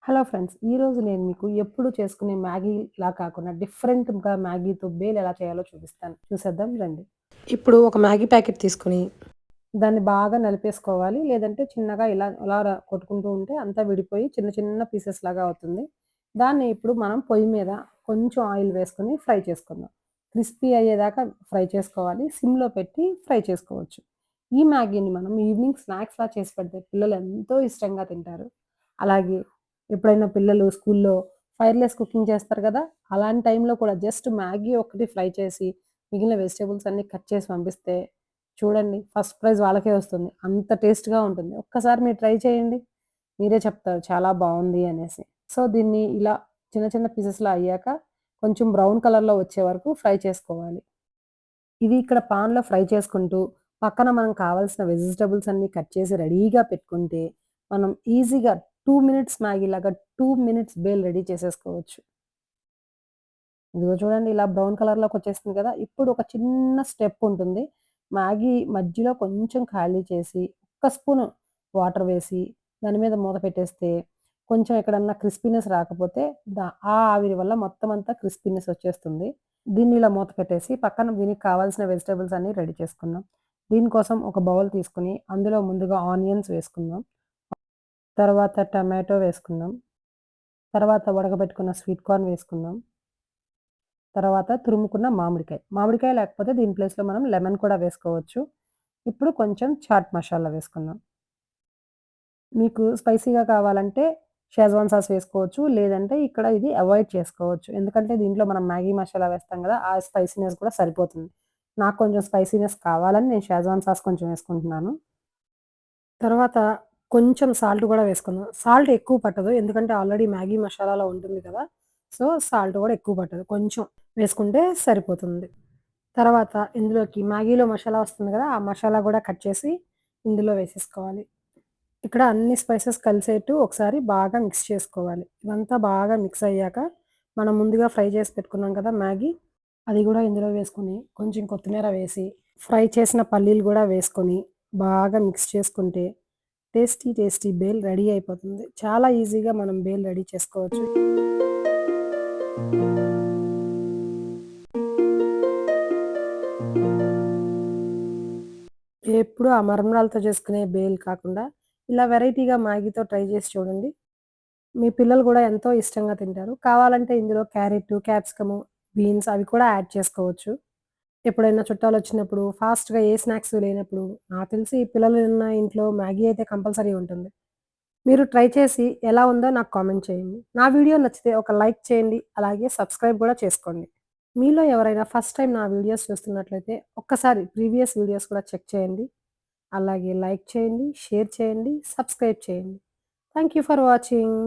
Hello friends. ఈరోజు నేను మీకు ఎప్పుడు చేసుకునే మ్యాగీలా కాకుండా డిఫరెంట్‌గా మ్యాగీతో బేల్ ఎలా చేయాలో చూపిస్తాను. చూసేద్దాం రండి. ఇప్పుడు ఒక మ్యాగీ ప్యాకెట్ తీసుకొని దాన్ని బాగా నలిపేసుకోవాలి. లేదంటే చిన్నగా ఇలా అలా కొట్టుకుంటూ ఉంటే అంతా విడిపోయి చిన్న చిన్న పీసెస్ లాగా అవుతుంది. దాన్ని ఇప్పుడు మనం పొయ్యి మీద కొంచెం ఆయిల్ వేసుకొని ఫ్రై చేసుకుందాం. క్రిస్పీ అయ్యేదాకా ఫ్రై చేసుకోవాలి. సిమ్‌లో పెట్టి ఫ్రై చేసుకోవచ్చు. ఈ మ్యాగీని మనం ఈవినింగ్ స్నాక్స్‌లా చేసి పెడితే పిల్లలు ఎంతో ఇష్టంగా తింటారు. అలాగే ఎప్పుడైనా పిల్లలు స్కూల్లో ఫైర్‌లెస్ కుకింగ్ చేస్తారు గదా! అలాంటి టైంలో కూడా జస్ట్ మ్యాగీ ఒక్కటి ఫ్రై చేసి, మిగిలిన వెజిటబుల్స్ అన్నీ కట్ చేసి పంపిస్తే చూడండి ఫస్ట్ ప్రైజ్ వాళ్ళకే వస్తుంది. అంత టేస్ట్‌గా ఉంటుంది. ఒక్కసారి మీరు ట్రై చేయండి. మీరే చెప్తారు చాలా బావుంది అనేసి. సో, దీన్ని ఇలా చిన్న చిన్న పీసెస్‌లా అయ్యాక కొంచెం బ్రౌన్ కలర్‌లో వచ్చే వరకు ఫ్రై చేసుకోవాలి. ఇది ఇక్కడ పాన్‌లో ఫ్రై చేసుకుంటూ, పక్కన మనం కావాల్సిన వెజిటబుల్స్ అన్నీ కట్ చేసి రెడీగా పెట్టుకుంటే, మనం ఈజీగా 2 మినిట్స్ మ్యాగీలాగా 2 మినిట్స్ బేల్ రెడీ చేసేసుకోవచ్చు. ఇదిగో చూడండి ఇలా బ్రౌన్ కలర్‌లోకొచ్చేస్తుంది కదా! ఇప్పుడు ఒక చిన్న స్టెప్ ఉంటుంది. మ్యాగీ మధ్యలో కొంచెం ఖాళీ చేసి, ఒక్క స్పూను వాటర్ వేసి, దాని మీద మూత పెట్టేస్తే, కొంచెం ఎక్కడన్నా క్రిస్పీనెస్ రాకపోతే ఆ ఆవిరి వల్ల మొత్తం అంతా క్రిస్పీనెస్ వచ్చేస్తుంది. దీన్ని ఇలా మూత పెట్టేసి, పక్కన దీనికి కావాల్సిన వెజిటబుల్స్ అన్నీ రెడీ చేసుకుందాం. దీనికోసం ఒక బౌల్ తీసుకొని, అందులో ముందుగా ఆనియన్స్ వేసుకుందాం. తర్వాత టమాటో వేసుకుందాం. తర్వాత ఉడకబెట్టుకున్న స్వీట్ కార్న్ వేసుకుందాం. తర్వాత తురుముకున్న మామిడికాయ. మామిడికాయ లేకపోతే దీని ప్లేస్‌లో మనం లెమన్ కూడా వేసుకోవచ్చు. ఇప్పుడు కొంచెం చాట్ మసాలా వేసుకుందాం. మీకు స్పైసీగా కావాలంటే షెజ్వాన్ సాస్ వేసుకోవచ్చు. లేదంటే ఇక్కడ ఇది అవాయిడ్ చేసుకోవచ్చు. ఎందుకంటే దీంట్లో మనం మ్యాగీ మసాలా వేస్తాం గదా! ఆ స్పైసీనెస్ కూడా సరిపోతుంది. నాకు కొంచెం స్పైసీనెస్ కావాలని నేను షెజ్వాన్ సాస్ కొంచెం వేసుకుంటున్నాను. తర్వాత కొంచెం సాల్ట్ గూడా వేసుకుందాం. సాల్ట్ ఎక్కువ పట్టదు. ఎందుకంటే ఆల్రెడీ మ్యాగీ మసాలాలో ఉంటుంది కదా! సో, సాల్ట్ గూడా ఎక్కువ పట్టదు. కొంచెం వేసుకుంటే సరిపోతుంది. తర్వాత ఇందులోకి మ్యాగీలో మసాలా వస్తుంది గదా! ఆ మసాలా గూడా కట్ చేసి ఇందులో వేసేసుకోవాలి. ఇక్కడ అన్ని స్పైసెస్ కలిసేట్టు ఒకసారి బాగా మిక్స్ చేసుకోవాలి. ఇదంతా బాగా మిక్స్ అయ్యాక, మనం ముందుగా ఫ్రై చేసి పెట్టుకున్నాం కదా మ్యాగీ, అది గూడా ఇందులో వేసుకొని, కొంచెం కొత్తిమీర వేసి, ఫ్రై చేసిన పల్లీలు గూడా వేసుకొని, బాగా మిక్స్ చేసుకుంటే, టేస్టీ టేస్టీ బేల్ రెడీ అయిపోతుంది. చాలా ఈజీగా మనం బేల్ రెడీ చేసుకోవచ్చు. ఎప్పుడు ఆ మరమరాలతో చేసుకునే బేల్ కాకుండా, ఇలా వెరైటీగా మ్యాగీతో ట్రై చేసి చూడండి. మీ పిల్లలు గూడా ఎంతో ఇష్టంగా తింటారు. కావాలంటే ఇందులో క్యారెట్టు, క్యాప్సికము, బీన్స్ అవి కూడా యాడ్ చేసుకోవచ్చు. ఎప్పుడైనా చుట్టాలొచ్చినప్పుడు ఫాస్ట్‌గా ఏ స్నాక్స్ లేనప్పుడు నాకు తెలిసి పిల్లలున్న ఇంట్లో మ్యాగీ అయితే కంపల్సరీ ఉంటుంది. మీరు ట్రై చేసి ఎలా ఉందో నాకు కామెంట్ చేయండి. నా వీడియో నచ్చితే ఒక లైక్ చేయండి. అలాగే సబ్స్క్రైబ్ గూడా చేసుకోండి. మీలో ఎవరైనా ఫస్ట్ టైమ్ నా వీడియోస్ చూస్తున్నట్లయితే ఒక్కసారి ప్రీవియస్ వీడియోస్ కూడా చెక్ చేయండి. అలాగే లైక్ చేయండి, షేర్ చేయండి, సబ్స్క్రైబ్ చేయండి. Thank you for watching.